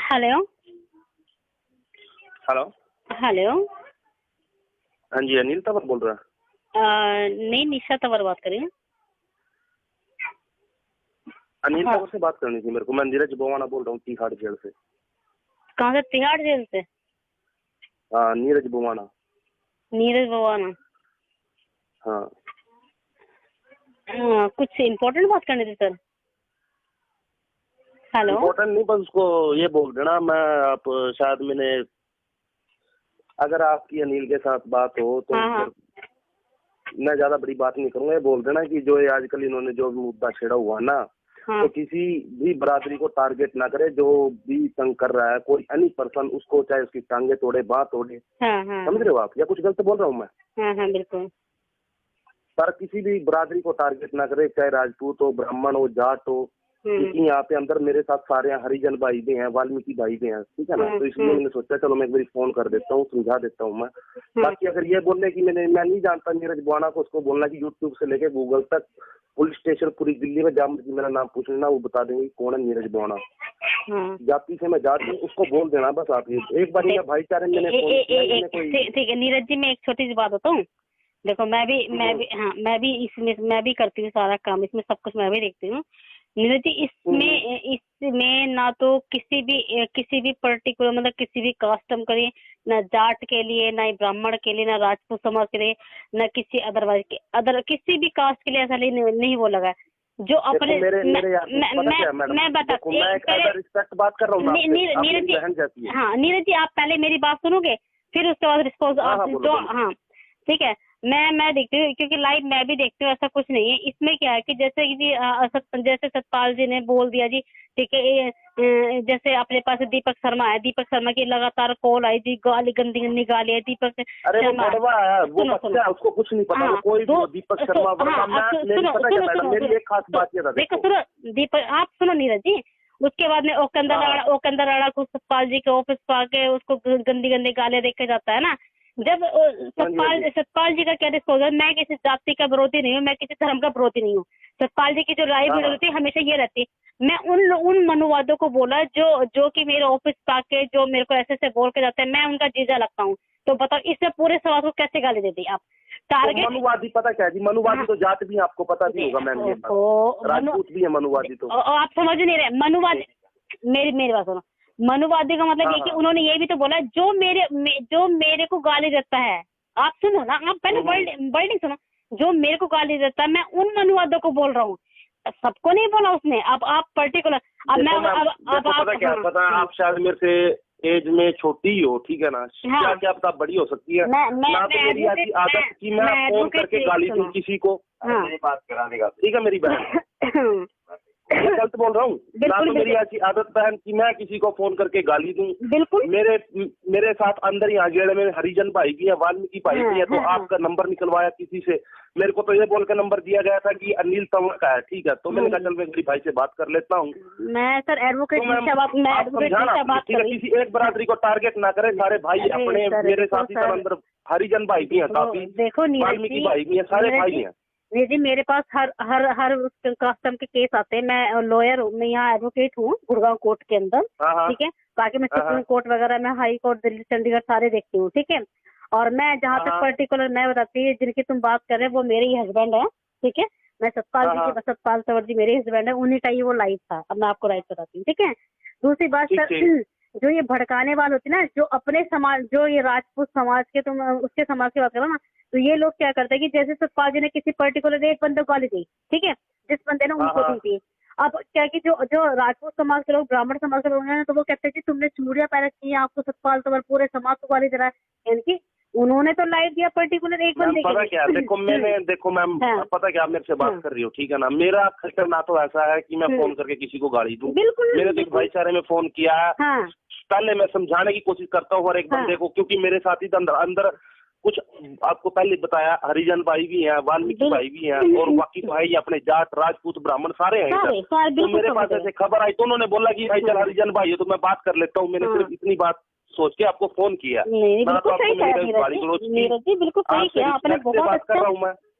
Hello. Hello. Hello. हाँ जी, अनिल तंवर बोल रहा है। नहीं, निशा तंवर बात कर रही हूँ। अनिल हाँ। तंवर से बात करनी थी मेरे को। मैं नीरज बोवाना बोल रहा हूँ तिहाड़ जेल से। कहाँ से? तिहाड़ जेल से? हाँ, नीरज बोवाना। नीरज भवाना। हाँ। कुछ इम्पोर्टेंट बात करनी थी सर। हेलो। इम्पोर्टेंट नहीं, बस उसको ये बोल देना। मैं आप शायद मैंने, अगर आपकी अनिल के साथ बात हो तो हाँ। मैं ज्यादा बड़ी बात नहीं करूंगा। ये बोल देना कि जो ये आजकल इन्होंने जो मुद्दा छेड़ा हुआ ना, हाँ। तो किसी भी बरादरी को टारगेट ना करे। जो भी तंग कर रहा है कोई एनी पर्सन, उसको चाहे उसकी टांगे तोड़े, बाह तोड़े। हाँ। हाँ। समझ रहे हो आप, या कुछ गलत बोल रहा हूँ मैं? हाँ। हाँ बिल्कुल। पर किसी भी बरादरी को टारगेट ना करे, चाहे राजपूत हो, ब्राह्मण हो, जाट हो। क्योंकि यहाँ पे अंदर मेरे साथ सारे हरिजन भाई भी हैं, वाल्मीकि भाई भी हैं, ठीक है ना। तो इसलिए मैंने सोचा चलो मैं एक बार फोन कर देता हूँ, समझा देता हूँ मैं। बाकी अगर ये बोलने की मैं नहीं जानता नीरज बोवाना को, उसको बोलना कि यूट्यूब से लेके गूगल तक, पुलिस स्टेशन पूरी दिल्ली में जहाँ मेरा नाम पूछ लेना, वो बता देंगे कौन है नीरज बोवाना। जाति से मैं जाट हूँ, उसको बोल देना बस। आप एक बार भाईचारे में ठीक है नीरज जी, मैं एक छोटी सी बात बताऊँ। देखो मैं भी करती हूँ सारा काम, इसमें सब कुछ मैं भी देखती हूँ नीरज जी। इसमें ना तो किसी भी पर्टिकुलर, मतलब किसी भी कास्टम के लिए, ना जाट के लिए, ना ब्राह्मण के लिए, ना राजपूत समाज के लिए, ना किसी अदरवाइज के किसी भी कास्ट के लिए ऐसा नहीं वो लगा जो अपने मैं रिस्पेक्ट बात कर रहा हूँ नीरज जी। हाँ नीरज जी, आप पहले मेरी बात सुनोगे, फिर उसके बाद रिस्पॉन्स आप जो। हाँ ठीक है, मैं देखती हूँ क्योंकि लाइव मैं भी देखती हूँ। ऐसा कुछ नहीं है इसमें। क्या है कि जैसे जैसे सतपाल जी ने बोल दिया जी, ठीक है। जैसे अपने पास दीपक शर्मा है, दीपक शर्मा की लगातार कॉल आई जी, गाली गंदी गाली है दीपक शर्मा। उसको कुछ नहीं पता। कोई दीपक शर्मा। मेरी एक खास बात ये था, देखो सुनो दीपक, आप सुनो नीरज जी। उसके बाद में ओकंदर राणा को सतपाल जी के ऑफिस पर आके उसको गंदी गालियां देके जाता है ना। जब सतपाल जी का क्या डिस्पोजल, मैं किसी जाति का विरोधी नहीं हूँ, मैं किसी धर्म का विरोधी नहीं हूँ। सतपाल जी की जो राय भी होती है हमेशा ये रहती है। मैं उन मनुवादों को बोला जो कि मेरे ऑफिस पाके जो मेरे को ऐसे बोल के जाते हैं, मैं उनका जीजा लगता हूँ। तो बताओ इससे पूरे समाज को कैसे गाली देती आप? टारगेट तो मनुवादी पता क्या जी? मनुवादी तो जात भी आपको पता भी होगा मैम। राजपूत भी है मनुवादी। तो आप समझ नहीं रहे मनुवादी। मेरी बात सुनो। मनुवादी का मतलब ये कि उन्होंने ये भी तो बोला जो मेरे को गाली देता है। आप सुनो ना, आप पहले वर्डिंग सुनो। जो मेरे को गाली देता है, मैं उन मनुवादों को बोल रहा हूँ, सबको नहीं बोला उसने। अब आप पर्टिकुलर, अब मैं पता आप शायद मेरे से एज में छोटी ही हो, ठीक है ना। क्या पता बड़ी हो सकती है ना। तो मेरी ऐसी आदत कि मैं फोन करके गाली दूं किसी को, बात कराने का, ठीक है मेरी बहन। गलत बोल रहा हूँ ना? तो मेरी ऐसी आदत बहन कि मैं किसी को फोन करके गाली दूं। बिल्कुल। मेरे साथ अंदर यहाँ गेड़े में हरिजन भाई भी है, वाल्मीकि भाई भी है। तो आपका नंबर निकलवाया किसी से, मेरे को तो ये बोल के नंबर दिया गया था कि अनिल तंवर का है, ठीक है। तो मैंने कहा चल मैं मेरी भाई से बात कर लेता हूँ। मैं सर एडवोकेट किसी एक बरादरी को टारगेट ना करे, सारे भाई अपने। मेरे साथ ही अंदर हरिजन भाई भी है काफी, वाल्मीकि भाई भी है, सारे भाई हैं जी। मेरे पास हर कस्टम के केस आते हैं। मैं लॉयर हूँ, मैं यहाँ एडवोकेट हूँ गुड़गांव कोर्ट के अंदर, ठीक है। बाकी मैं सुप्रीम कोर्ट वगैरह में, हाई कोर्ट दिल्ली चंडीगढ़ सारे देखती हूँ, ठीक है। और मैं जहाँ तक पर्टिकुलर मैं बताती हूँ, जिनकी तुम बात कर रहे हो वो मेरे ही हस्बैंड है, ठीक है। मैं सतपाल तंवर जी मेरे हस्बैंड है, उन्हीं का ही वो लाइफ था। अब मैं आपको राइट बताती हूँ, ठीक है। दूसरी बात सर, जो ये भड़काने वाले होते ना, जो अपने समाज, जो ये राजपूत समाज के, तुम उसके समाज की बात करो ना, तो ये लोग क्या करते हैं कि जैसे सतपाल जी ने किसी पर्टिकुलर एक बंदे को गाली दी, ठीक है, जिस बंदे ने उनको दी थी। अब क्या कि जो राजपूत समाज के लोग, ब्राह्मण समाज के लोग हैं, तो वो कहते हैं कि तुमने चूड़ियां पहन रखी है, आपको सतपाल तंवर पूरे समाज को गाली दे रहा है। यानी कि उन्होंने तो लाइव दिया पर्टिकुलर एक बंदे के लिए। क्या देखो मैम, पता क्या आप मेरे से बात कर रही हो, ठीक है ना। मेरा कल्चर ना तो ऐसा है कि मैं फोन करके किसी को गाली दूं। मैंने तो एक भाईचारे में फोन किया है। पहले मैं समझाने की कोशिश करता हूँ हर एक बंदे को, क्योंकि मेरे साथी अंदर कुछ आपको पहले बताया, हरिजन भाई भी हैं, वाल्मीकि भाई भी हैं, और बाकी भाई अपने जाट, राजपूत, ब्राह्मण सारे हैं इधर। तो मेरे पास ऐसे खबर आई तो उन्होंने बोला कि भाई चल हरिजन भाई है तो मैं बात कर लेता हूँ। मैंने सिर्फ इतनी बात सोच के आपको फोन किया। बिल्कुल सही किया नीरज जी, बिल्कुल सही किया आपने। बहुत अच्छा,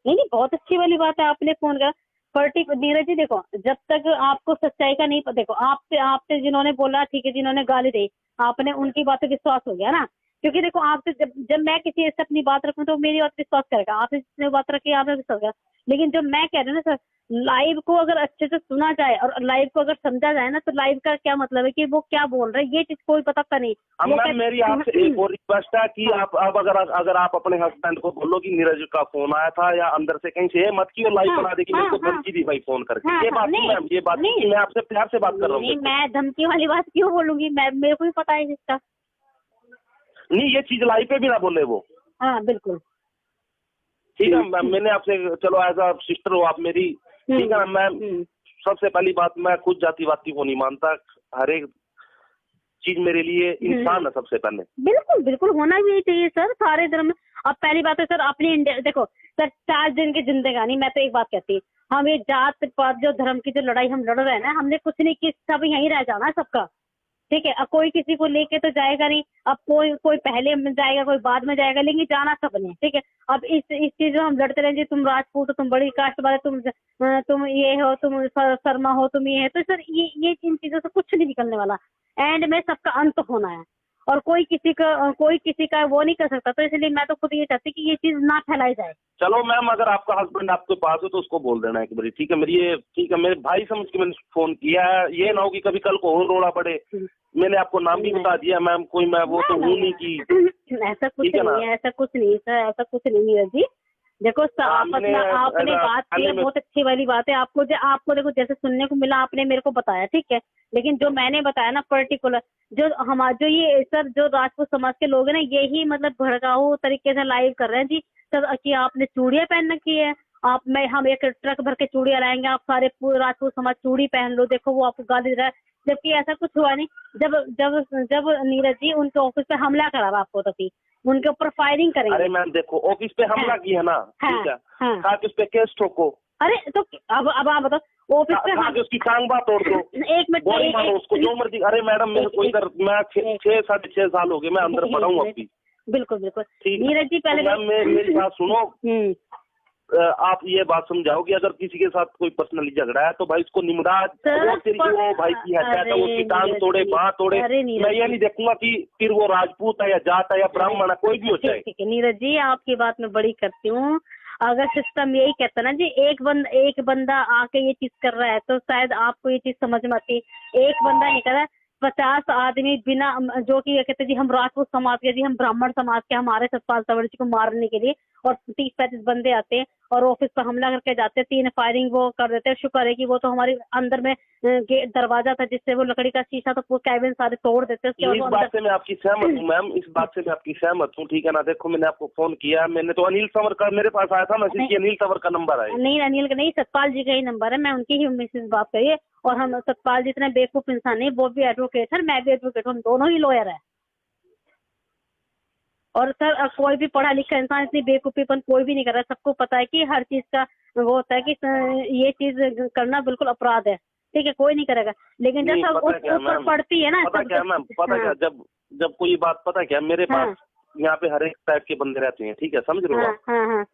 नहीं बहुत अच्छी वाली बात है, आपने फोन करा। नीरज जी देखो, जब तक आपको सच्चाई का नहीं, देखो आपसे जिन्होंने बोला ठीक है, जिन्होंने गाली दी आपने उनकी बातें विश्वास हो गया ना, क्योंकि देखो आपसे जब मैं किसी से अपनी बात रखूं तो मेरी बात विश्वास करेगा, आपसे जिसने बात रखी आपने विश्वास करेगा। लेकिन जो मैं कह रही हूँ ना सर, लाइव को अगर अच्छे से सुना जाए और लाइव को अगर समझा जाए ना, तो लाइव का क्या मतलब है कि वो क्या बोल रहे हैं ये चीज कोई पता नहीं। मैम मेरी आपसे एक और रिक्वेस्ट है कि आप अब अगर आप अपने हस्बैंड को बोलो कि नीरज का फोन आया था या अंदर से कहीं से, ये मत की वो लाइव बना दे कि मेरे को धमकी दी भाई फोन करके, ये बात नहीं मैम, ये बात नहीं, मैं आपसे प्यार से बात कर रहा हूँ। मैं धमकी वाली बात क्यों बोलूंगी, मेरे को भी पता है इसका। नहीं, ये चीज लाइव पे भी ना बोले वो। हाँ बिल्कुल ठीक है मैम, मैंने आपसे, चलो एज अ सिस्टर हो आप मेरी, ठीक है मैम। सबसे पहली बात, मैं खुद जातिवादी को नहीं मानता, हर एक चीज मेरे लिए इंसान है सबसे पहले। बिल्कुल बिल्कुल होना भी चाहिए सर, सारे धर्म। अब पहली बात है सर, अपनी इंडिया देखो सर, 4 दिन की जिंदगानी, मैं तो एक बात कहती हूँ, हम ये जात पात जो धर्म की जो लड़ाई हम लड़ रहे हैं ना, हमने कुछ नहीं की, सब यहीं रह जाना है सबका, ठीक है। अब कोई किसी को लेके तो जाएगा नहीं, अब कोई पहले में जाएगा, कोई बाद में जाएगा, लेकिन जाना सबने, ठीक है। अब इस चीज में हम लड़ते रहेंगे, तुम राजपूत हो, तुम बड़ी कास्ट वाले, तुम ये हो, तुम शर्मा हो, तुम ये है, तो सर ये इन चीजों से कुछ नहीं निकलने वाला। एंड में सबका अंत होना है, और कोई किसी का वो नहीं कर सकता। तो इसलिए मैं तो खुद ये चाहती कि ये चीज ना फैलाई जाए। चलो मैम, अगर आपका हस्बैंड आपके पास हो तो उसको बोल देना एक बारी, ठीक है। ठीक है, मेरे भाई समझ के मैंने फोन किया है, ये ना हो कि कभी कल को और रोड़ा पड़े। मैंने आपको नाम भी बता दिया मैम, कोई मैं वो तो हूँ नहीं की, ऐसा कुछ नहीं है, ऐसा कुछ नहीं सर, ऐसा कुछ नहीं नीरज जी। देखो आपने बात की है, बहुत अच्छी वाली बात है। आपको देखो जैसे सुनने को मिला, आपने मेरे को बताया, ठीक है। लेकिन जो मैंने बताया ना पर्टिकुलर, जो ये सर जो राजपूत समाज के लोग हैं ना, यही मतलब भड़काऊ तरीके से लाइव कर रहे हैं जी सर, कि आपने चूड़ियां पहन रखी है, हम एक ट्रक भर के चूड़ियां लाएंगे, आप सारे पूरे राजपूत समाज चूड़ी पहन लो, देखो वो आपको गाली दे रहा है। जबकि ऐसा कुछ हुआ नहीं। जब नीरज जी उनके ऑफिस पे हमला करा आपको, तभी उनके ऊपर फायरिंग करेंगे। अरे मैम देखो, ऑफिस पे हमला किया ना, ठीक है, साथ उस पे केस ठोको। अरे तो अब आप बताओ, ऑफिस पे हम उसकी टांग बात तोड़ दो, एक मिनट उसको जो मर्जी। अरे मैडम मेरे को इधर, मैं 6-6.5 साल हो गए मैं अंदर पड़ा हूँ अभी। बिल्कुल बिल्कुल नीरज जी, पहले मेरी बात सुनो। आप ये बात समझाओ कि अगर किसी के साथ कोई पर्सनली झगड़ा है तो भाई उसको निमराज, वो भाई की हत्या, उसकी टांग तोड़े, बाँह तोड़े। मैं ये नहीं देखूंगा कि फिर वो राजपूत है या जाट है या ब्राह्मण है, कोई भी हो जाए। ठीक है नीरज जी, आपकी बात मैं बड़ी करती हूँ। अगर सिस्टम यही कहता ना जी, एक बंदा आके ये चीज कर रहा है, तो शायद आपको ये चीज समझ में आती। एक बंदा नहीं कर रहा है, 50 आदमी बिना, जो कि ये कहते जी हम राजपूत समाज के, जी हम ब्राह्मण समाज के, हमारे सतपाल तंवर जी को मारने के लिए, और 30-35 बंदे आते हैं और ऑफिस पर हमला करके जाते हैं, 3 फायरिंग वो कर देते हैं। शुक्र है कि वो तो हमारे अंदर में दरवाजा था जिससे वो लकड़ी का शीशा तो वो कैबिन सारे तोड़ देते हैं। इस बात से मैं आपकी सहमत हूँ मैम, इस बात से मैं आपकी सहमत हूँ, ठीक है ना। देखो मैंने आपको फोन किया, मैंने तो अनिल तंवर का मेरे पास आया था मैसेज कि अनिल तंवर का नंबर आया। नहीं अनिल का नहीं, सतपाल जी का ही नंबर है, मैं उनकी ही मैसेज बात करिए। और हम सतपाल जी इतने बेवकूफ इंसान नहीं, वो भी एडवोकेट है, मैं भी एडवोकेट हूँ, हम दोनों ही लॉयर है। और सर कोई भी पढ़ा लिखा इंसान इतनी बेवकूफीपन कोई भी नहीं कर रहा। सबको पता है कि हर चीज का वो होता है कि ये चीज करना बिल्कुल अपराध है, ठीक है, कोई नहीं करेगा। लेकिन जब सब ऊपर पड़ती है ना, पता क्या मैम, पता क्या, जब कोई बात, पता क्या, मेरे पास यहाँ पे हर एक टाइप के बंदे रहते हैं, ठीक है, समझ रहे हो आप?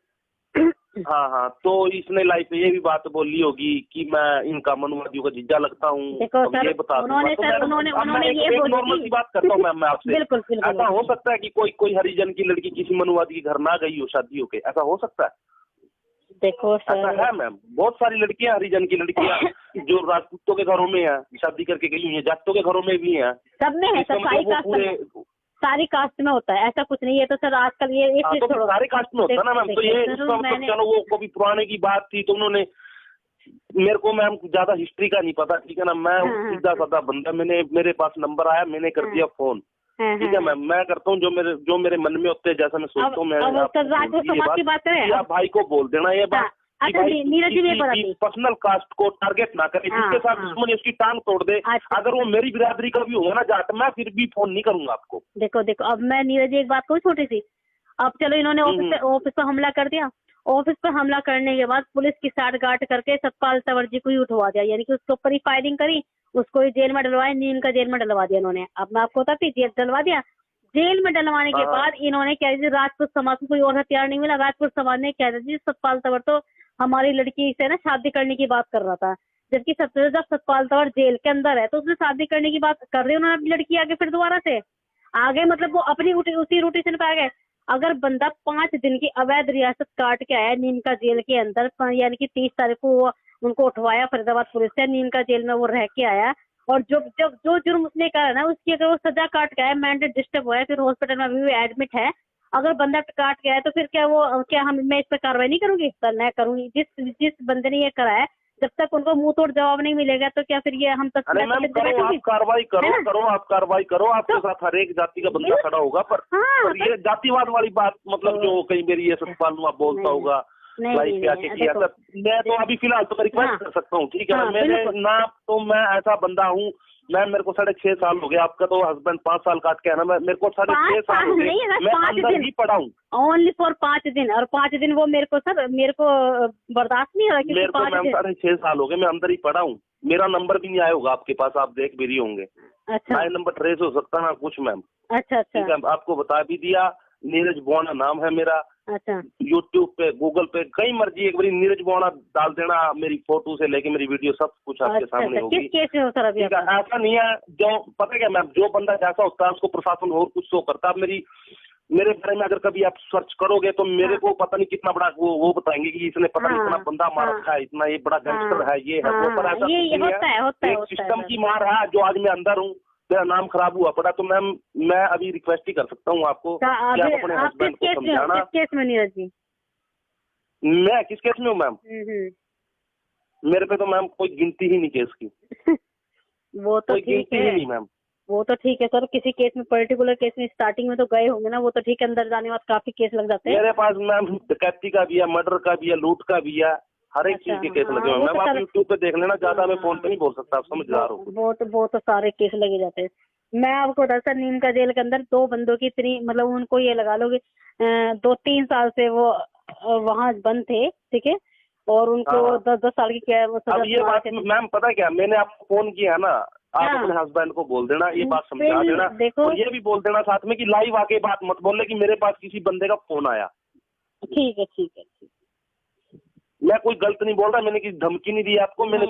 हाँ, तो इसने लाइफ में ये भी बात बोली होगी कि मैं इनका मनुवादियों का जीजा लगता हूँ। ये बता उन्होंने ये बोली, नॉर्मल सी बात करता हूँ मैम मैं आपसे। बिल्कुल ऐसा हो सकता है कि कोई हरिजन की लड़की किसी मनुवादी के घर ना गई हो शादी होके, ऐसा हो सकता है? देखो सर, ऐसा है मैम, बहुत सारी लड़कियां, हरिजन की लड़कियां जो राजपूतों के घरों में है, शादी करके गई हुई है, जाटों के घरों में भी है, सब में है, सारी कास्ट में होता है, ऐसा कुछ नहीं है। तो सर आजकल ये तो सारे कास्ट में होता है ना मैम। तो ये चलो वो कभी पुराने की बात थी तो उन्होंने, मेरे को मैम ज्यादा हिस्ट्री का नहीं पता, ठीक है ना। मैं सीधा साधा बंदा, मेरे पास नंबर आया, मैंने कर दिया फोन, ठीक है मैम। मैं करता हूँ जो मेरे मन में होते हैं, जैसा मैं सोचता हूँ। मैं आप भाई को बोल देना ये बात, नीरज जी पर्सनल कास्ट को टारगेट ना करे, जिसके साथ दुश्मनी उसकी टांग तोड़ दे। अगर वो मेरी बिरादरी का भी होगा ना जाट, मैं फिर भी फोन नहीं करूंगा आपको। देखो अब मैं नीरज जी एक बात कहूँ छोटी सी। अब चलो इन्होंने ऑफिस पर हमला कर दिया, ऑफिस पर हमला करने के बाद पुलिस की साठगांठ करके सतपाल तंवर जी को ही उठवा दिया, यानी कि उसके ऊपर ही फायरिंग करी, उसको ही जेल में डलवाया, नीम का जेल में डलवा दिया इन्होंने। अब मैं आपको बताती, जेल डलवा दिया। जेल में डलवाने के बाद इन्होंने क्या, राजपूत समाज को कोई और हथियार नहीं मिला, राजपूत समाज ने क्या जी सतपाल तंवर तो हमारी लड़की से ना शादी करने की बात कर रहा था, जबकि जब सतपाल तंवर जेल के अंदर है तो उसने शादी करने की बात कर रही है उन्होंने अपनी लड़की आगे, फिर दोबारा से आगे, मतलब वो अपनी उसी रोटेशन पे आ गए। अगर बंदा 5 दिन की अवैध रियासत काट के आया नीम का जेल के अंदर, यानी कि 30 तारीख को उनको उठवाया फरीदाबाद पुलिस से, नीम का जेल में वो रह के आया, और जो जुर्म उसने करा ना उसकी अगर वो सजा काट के आया, मेंटल डिस्टर्ब हुआ है, फिर हॉस्पिटल में अभी भी एडमिट है, अगर बंदा काट के आया तो फिर क्या मैं इस पर कार्रवाई नहीं करूंगी? मैं करूंगी। जिस बंदे ने ये करा है, जब तक उनको मुंह तोड़ जवाब नहीं मिलेगा तो क्या फिर ये हम तक अरे मैम करो, आप कार्रवाई करो, आपके साथ हर एक जाति का बंदा खड़ा होगा, पर ये जातिवाद वाली बात, मतलब जो कई बार ये सतपाल आप बोलता होगा लाइव पे आके किया, मैं तो अभी फिलहाल तो रिक्वेस्ट कर सकता हूँ, ठीक है ना, मैंने ना तो मैं ऐसा बंदा हूँ, मेरे को 6.5 साल हो गया, आपका तो हस्बैंड 5 साल काट के है ना, मेरे को 6.5 साल हो गए, मैं अंदर ही पड़ा हूँ ओनली फॉर 5 दिन, और 5 दिन वो मेरे को बर्दाश्त नहीं हो रहा। मेरे को मैम 6.5 साल हो गए, मैं अंदर ही पड़ा हूँ, मेरा नंबर भी नहीं आया होगा आपके पास, आप देख भी रही होंगे। अच्छा, ना नंबर ट्रेस हो सकता ना कुछ मैम। अच्छा, ठीक है, आपको बता भी दिया, नीरज बोना नाम है मेरा। अच्छा, यूट्यूब पे, गूगल पे, कई मर्जी एक बार नीरज बोना डाल देना, मेरी फोटो से लेके मेरी वीडियो सब कुछ आपके सामने होगी। किस केस में हो सर अभी? ऐसा नहीं है, जो पता क्या मैम, जो बंदा जैसा होता है उसको प्रशासन और कुछ शो करता है। मेरे बारे में अगर कभी आप सर्च करोगे तो मेरे को पता नहीं कितना बड़ा वो बताएंगे कि इसने पता नहीं इतना बंदा मारा है, इतना ये बड़ा गैंगस्टर है, ये है वो, पर ऐसा नहीं है, एक सिस्टम की मार है जो आज मैं अंदर हूँ, मेरा नाम खराब हुआ पड़ा, तो मैम मैं अभी रिक्वेस्ट ही कर सकता हूँ आपको कि आप अपने हस्बैंड को समझाना। किस केस में नीरज जी? मैं किस केस में हूँ मैम? मेरे पे तो मैम कोई गिनती ही नहीं केस की। वो तो ठीक है, नहीं मैम, वो तो ठीक है सर, किसी केस में पर्टिकुलर केस में स्टार्टिंग में तो गए होंगे ना, वो तो ठीक है, अंदर जाने के बाद काफी केस लग जाते हैं। मेरे पास मैम डकैती का भी है, मर्डर का भी है, लूट का भी है, हर एक चीज के केस लगे हुए हैं मैम, आप यूट्यूब पे देख लेना, ज्यादा मैं फोन पे नहीं बोल सकता, आप समझदार हो। वो तो सारे केस लगे जाते हैं। मैं आपको बता सर, नीम का जेल के अंदर 2 बंदों की इतनी, मतलब उनको ये लगा लो कि 2-3 साल से वो वहाँ बंद थे, ठीक है, और उनको 10-10 साल की क्या अब ये बात मैम पता क्या, मैंने आपको फोन किया ना, आप अपने हस्बैंड को बोल देना, ये बात समझा देना, और ये भी बोल देना साथ में कि लाइव आके बात मत बोलने कि मेरे पास किसी बंदे का फोन आया। ठीक है, ठीक है, ठीक। मैं कोई गलत नहीं बोल रहा, मैंने किसी धमकी नहीं दी आपको, मैंने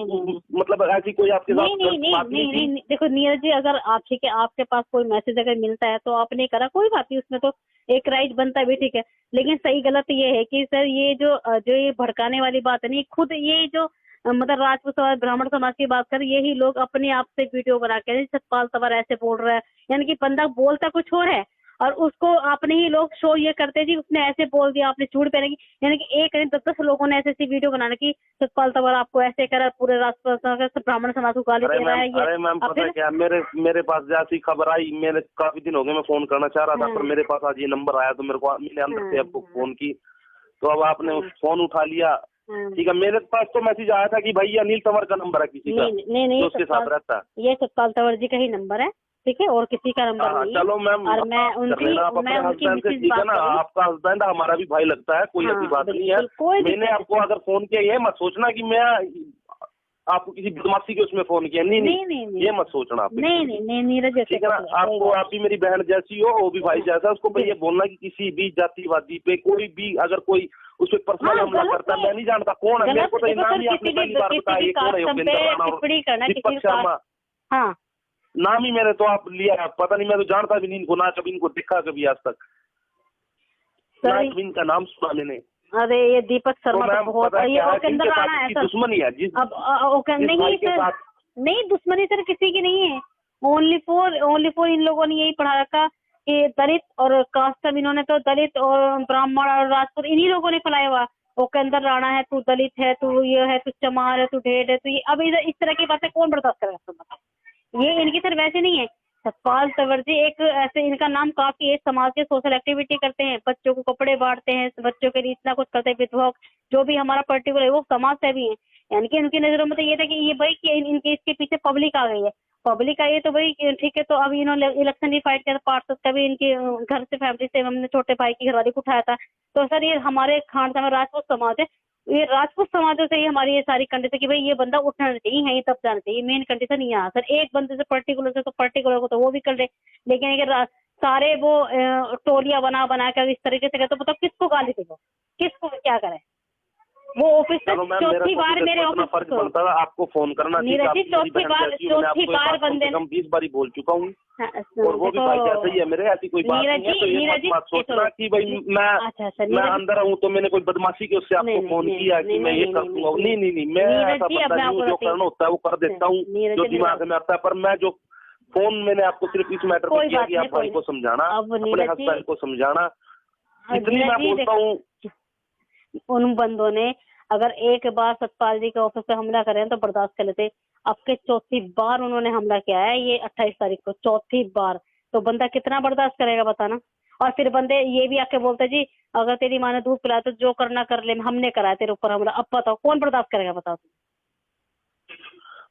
मतलब ऐसी कोई आपके साथ बात नहीं की। देखो नीरज जी, अगर आपके पास कोई मैसेज अगर मिलता है तो आपने करा, कोई बात नहीं, उसमें तो एक राइट बनता है भी, ठीक है, लेकिन सही गलत ये है कि सर ये जो ये भड़काने वाली बात है नहीं, खुद ये जो मतलब राजपूत समाज, ब्राह्मण समाज की बात कर, यही लोग अपने आप से वीडियो बना के सतपाल तंवर ऐसे बोल रहा है, यानी कि बंदा बोलता कुछ और है और उसको आपने ही लोग शो ये करते जी उसने ऐसे बोल दिया, आपने झूठ पहने की, यानी कि 10-10 लोगों ने ऐसी वीडियो बनाने की सतपाल तंवर आपको ऐसे करा, पूरे राष्ट्र ब्राह्मण समाज को गाली दे रहा है। अरे मैम पता क्या, मेरे पास जैसी खबर आई, मेरे काफी दिन हो गए मैं फोन करना चाह रहा था, पर मेरे पास आज ये नंबर आया तो मेरे को मैंने अंदर से आपको फोन की, तो अब आपने फोन उठा लिया, ठीक है। मेरे पास तो मैसेज आया था कि भाई अनिल तंवर का नंबर है किसी का, नहीं, उसके साथ रहता है, ये सतपाल तंवर जी का ही नंबर है, ठीक है, और किसी का नंबर नहीं है। चलो मैम, और मैं उनकी हस्बैंड से, ठीक है ना, आपका हस्बैंड हमारा भी भाई लगता है, कोई ऐसी बात नहीं है। मैंने आपको अगर फोन किया, ये मत सोचना कि मैं आपको किसी बदमाशी के उसमें फोन किया, नहीं, ये मत सोचना आप। नहीं नीरज, ठीक है ना, आपको आप भी मेरी बहन जैसी हो, वो भी भाई जैसा, उसको भाई ये बोलना कि किसी भी जातिवादी पे कोई भी अगर कोई उस पर पर्सनल हमला करता है, मैं नहीं जानता कौन है, मेरे को तो नाम ही आपने पहली बार बताया, कौन है योगेंद्र राणा और दीपक शर्मा, हाँ नाम ही मेरे तो आप लिया, पता नहीं, मैं तो जानता भी नहीं इनको, ना कभी इनको देखा कभी आज तक, ना कभी इनका नाम सुना मैंने। अरे ये दीपक शर्मा तो बहुत, ये योगेंद्र राणा है सर, दुश्मनी है जी, अब नहीं सर, नहीं दुश्मनी सर किसी की नहीं है, ओनली फॉर इन लोगों ने यही पढ़ा रखा कि दलित और कास्टम, इन्होंने तो दलित और ब्राह्मण और राजपूत इन्हीं लोगों ने फैलाया हुआ, योगेंद्र राणा है, तू दलित है, तू ये है, तू चमार है, तू ढेर है, तो ये अब इस तरह की बातें कौन बर्दाश्त करेगा? ये इनकी सर वैसे नहीं है। सतपाल तंवर जी एक ऐसे, इनका नाम काफी है, समाज के सोशल एक्टिविटी करते हैं, बच्चों को कपड़े बांटते हैं, बच्चों के लिए इतना कुछ करते हैं, विधवा जो भी हमारा पर्टिकुलर है वो समाज से भी है, यानी कि उनकी नजरों में तो ये था कि ये भाई कि इनके इसके पीछे पब्लिक आ गई है, पब्लिक आई है तो भाई ठीक है, तो अब इन्होंने इलेक्शन भी फाइट किया था, पार्षद का भी इनके घर से फैमिली से, हमने छोटे भाई की घरवाली को उठाया था, तो सर ये हमारे खान साहब राजपूत समाज है, ये राजपूत समाजों से ही हमारी ये सारी कंडीशन कि भाई ये बंदा उठना चाहिए, यहीं तब जाना चाहिए, मेन कंडीशन यहाँ सर, एक बंदे से पर्टिकुलर से तो पर्टिकुलर को तो वो भी कर ले, लेकिन अगर सारे वो टोलियां बना कर इस तरीके से करते तो मतलब किसको गाली देगा, किसको क्या करे? वो ऑफिस से चौथी बार मेरे ऑफिस फर्ज बनता था आपको फोन करना। नीरज जी चौथी बार बंदे ने 20 बार बोल चुका हूँ और वो भी भाई जैसे ही है मेरे, ऐसी कोई बात नहीं है। तो ये बात सोचना कि भाई मैं अंदर हूँ तो मैंने कोई बदमाशी की उससे आपको फोन किया कि मैं ये कर दूंगा। नहीं, मैं ऐसा बंदा नहीं हूँ, जो करना होता है वो कर देता हूँ जो दिमाग में आता है। पर मैं जो फोन मैंने आपको सिर्फ इस मैटर में किया कि आप भाई को समझाना, अपने हस्बैंड को समझाना, इतनी मैं बोलता हूँ। उन बंदों ने अगर एक बार सतपाल जी के ऑफिस पे हमला करें तो बर्दाश्त कर लेते, अब के चौथी बार उन्होंने हमला किया है, ये 28 तारीख को चौथी बार, तो बंदा कितना बर्दाश्त करेगा बताना। और फिर बंदे ये भी आके बोलते जी अगर तेरी माँ ने दूध पिलाया तो जो करना कर ले, हमने कराया तेरे ऊपर हमला। अब बताओ कौन बर्दाश्त करेगा, बताओ।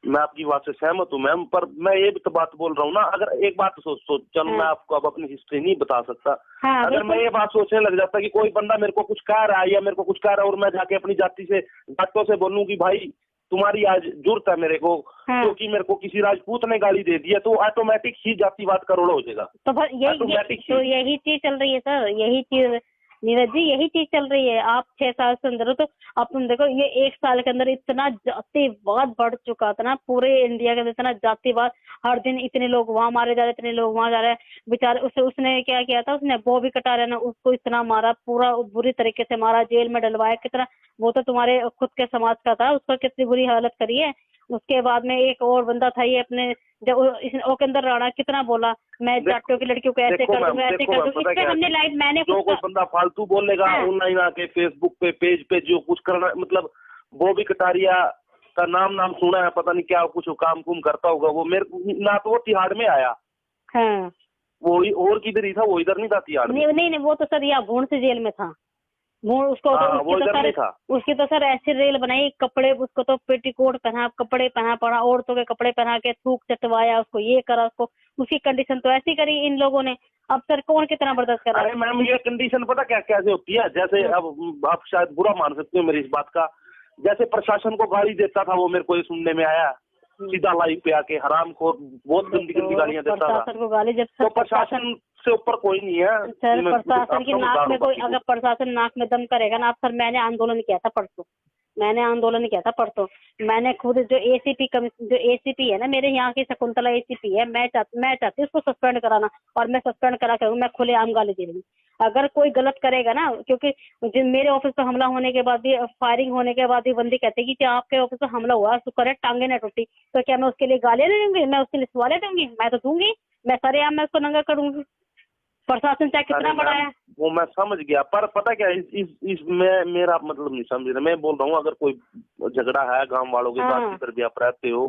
मैं आपकी बात से सहमत हूँ मैम, पर मैं ये भी तो बात बोल रहा हूँ ना, अगर एक बात सोच चलो मैं आपको अब अपनी हिस्ट्री नहीं बता सकता। अगर मैं ये बात सोचने लग जाता कि कोई बंदा मेरे को कुछ कह रहा है या मेरे को कुछ कह रहा है और मैं जाके अपनी जातों से बोलूं कि भाई तुम्हारी आज जरूरत है मेरे को, क्योंकि मेरे को किसी राजपूत ने गाली दे दी है, तो ऑटोमेटिक ही जातिवाद करोड़ हो जाएगा। तो यही चीज चल रही है सर, यही चीज नीरज जी, यही चीज चल रही है। आप 6 साल से अंदर हो तो अब तुम देखो ये 1 साल के अंदर इतना जातिवाद बढ़ चुका था ना पूरे इंडिया के अंदर, इतना जातिवाद, हर दिन इतने लोग वहां मारे जा रहे, इतने लोग वहां जा रहे हैं। बेचारे उसने क्या किया था, उसने बॉबी कटारिया ने उसको इतना मारा, पूरा बुरी तरीके से मारा, जेल में डलवाया, कितना, वो तो तुम्हारे खुद के समाज का था, उसका कितनी बुरी हालत करी है। उसके बाद में एक और बंदा था ये अपने जब ओकेंद्र राणा कितना बोला मैं जाटों की लड़कियों को ऐसे कर दूंगा, ऐसे कर दूंगा। इस पे हमने लाइव मैंने जो कोई बंदा फालतू बोलेगा ऑनलाइन आके फेसबुक पे पेज पे जो कुछ करना, मतलब बॉबी कटारिया का नाम सुना है, पता नहीं क्या कुछ काम कुम करता होगा वो। मेरे ना तो वो तिहाड़ में आया, वो और किधर ही था, वो इधर नहीं था तिहाड़ में। नहीं वो तो सर यहाँ भूण से जेल में था। उसकी तो सर ऐसी रेल बनाई, कपड़े उसको तो पेटीकोट पहना, कपड़े पहना, औरतों के कपड़े पहना के थूक चटवाया उसको, ये करा उसको, उसकी कंडीशन तो ऐसी करी इन लोगों ने। अब सर कौन कितना बर्दाश्त कर रहा है? अरे मैम ये कंडीशन पता क्या कैसे होती है, जैसे अब आप शायद बुरा मान सकते हो मेरी इस बात का, जैसे प्रशासन को गाली देता था वो, मेरे को ये सुनने में आया, सीधा लाइव पे आके हरामखोर बहुत गंदी गालियां देता था। प्रशासन को गाली जब तो प्रशासन से ऊपर कोई नहीं है सर। प्रशासन की नाक में कोई, अगर प्रशासन नाक में दम करेगा ना, आप सर मैंने आंदोलन किया था परसों, मैंने खुद जो एसीपी है ना मेरे यहाँ की, शकुंतला एसीपी है, मैं चाहती हूँ उसको सस्पेंड कराना, और मैं सस्पेंड करा करूँ, मैं खुलेआम गाली दे दूँ अगर कोई गलत करेगा ना। क्योंकि मेरे ऑफिस पर हमला होने के बाद भी, फायरिंग होने के बाद भी बंदी कहते कि आपके ऑफिस पर हमला हुआ तो करे टांगे न टूटी, तो क्या मैं उसके लिए गालियां नहीं दूंगी? मैं उसके लिए सवाल दूंगी? मैं तो दूंगी, मैं सरेआम मैं उसको नंगा करूंगी। प्रशासन चाहे कितना बड़ा है वो मैं समझ गया, पर पता क्या इसमें मेरा मतलब नहीं समझ रहा। मैं बोल रहा हूँ अगर कोई झगड़ा है गांव वालों के साथ, जिधर भी आप रहते हो,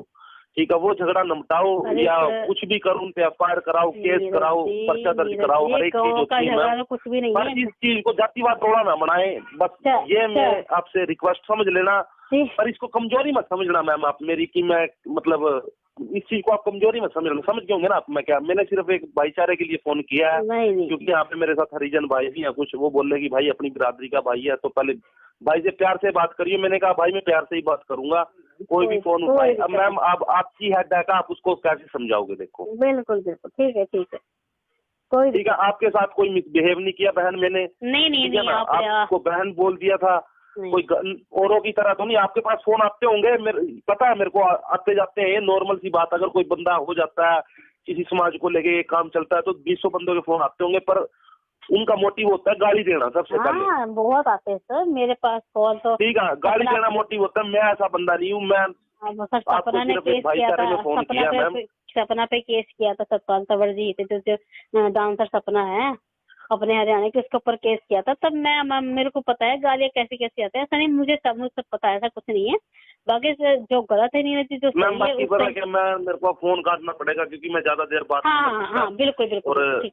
ठीक है, वो झगड़ा निपटाओ या कुछ भी करो, उन पे एफआईआर कराओ, केस कराओ, पर्चा दर्ज कराओ, हर एक चीज होती है। कुछ भी नहीं पर इस चीज को जातिवाद थोड़ा ना बनाए, बस ये मैं आपसे रिक्वेस्ट समझ लेना। पर इसको कमजोरी मत समझना मैम आप मेरी, कि मैं मतलब इस चीज को आप कमजोरी मत समझ के होंगे ना आप। मैंने सिर्फ एक भाईचारे के लिए फोन किया है, क्योंकि यहाँ पे मेरे साथ हरिजन भाई भी हैं कुछ, वो बोल रहे कि भाई अपनी बिरादरी का भाई है तो पहले भाई से प्यार से बात करिए। मैंने कहा भाई मैं प्यार से ही बात करूंगा, कोई भी फोन उठाए। अब मैम आप आपकी हेड है, आप उसको कैसे समझाओगे? देखो बिल्कुल ठीक है ठीक है, आपके साथ कोई मिसबिहेव नहीं किया बहन मैंने, नहीं आपको बहन बोल दिया था, कोई औरों की तरह तो नहीं। आपके पास फोन आते होंगे, पता है मेरे को, आते जाते हैं, नॉर्मल सी बात। अगर कोई बंदा हो जाता है किसी समाज को लेके काम चलता है तो 200 बंदों के फोन आते होंगे, पर उनका मोटिव होता है गाली देना सबसे पहले। बहुत आते हैं सर मेरे पास कॉल, तो ठीक है, गाली देना मोटिव होता है। मैं ऐसा बंदा नहीं हूँ, मैं सपना ने केस किया था, सपना पे केस किया था सतपाल तंवर जी थे, जो डांसर सपना है अपने हरियाणा के, उसके ऊपर केस किया था। तब मेरे को पता है गालियाँ कैसे आते हैं। ऐसा नहीं मुझे सब पता है, ऐसा कुछ नहीं है। बाकी जो गलत है नीरज जी, जो सही है मेरे को फोन काटना पड़ेगा क्योंकि मैं ज्यादा देर बात बिल्कुल।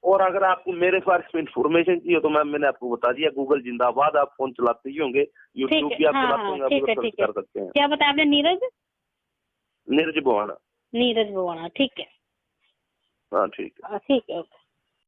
और अगर आपको मेरे पास इन्फॉर्मेशन चाहिए तो मैंने आपको बता दिया, गूगल जिंदाबाद, आप फोन चलाते ही होंगे, यूट्यूब भी आपके बात होंगे, कर सकते हैं। क्या बताया आपने? नीरज भवाना। ठीक है, हाँ ठीक है, ठीक है।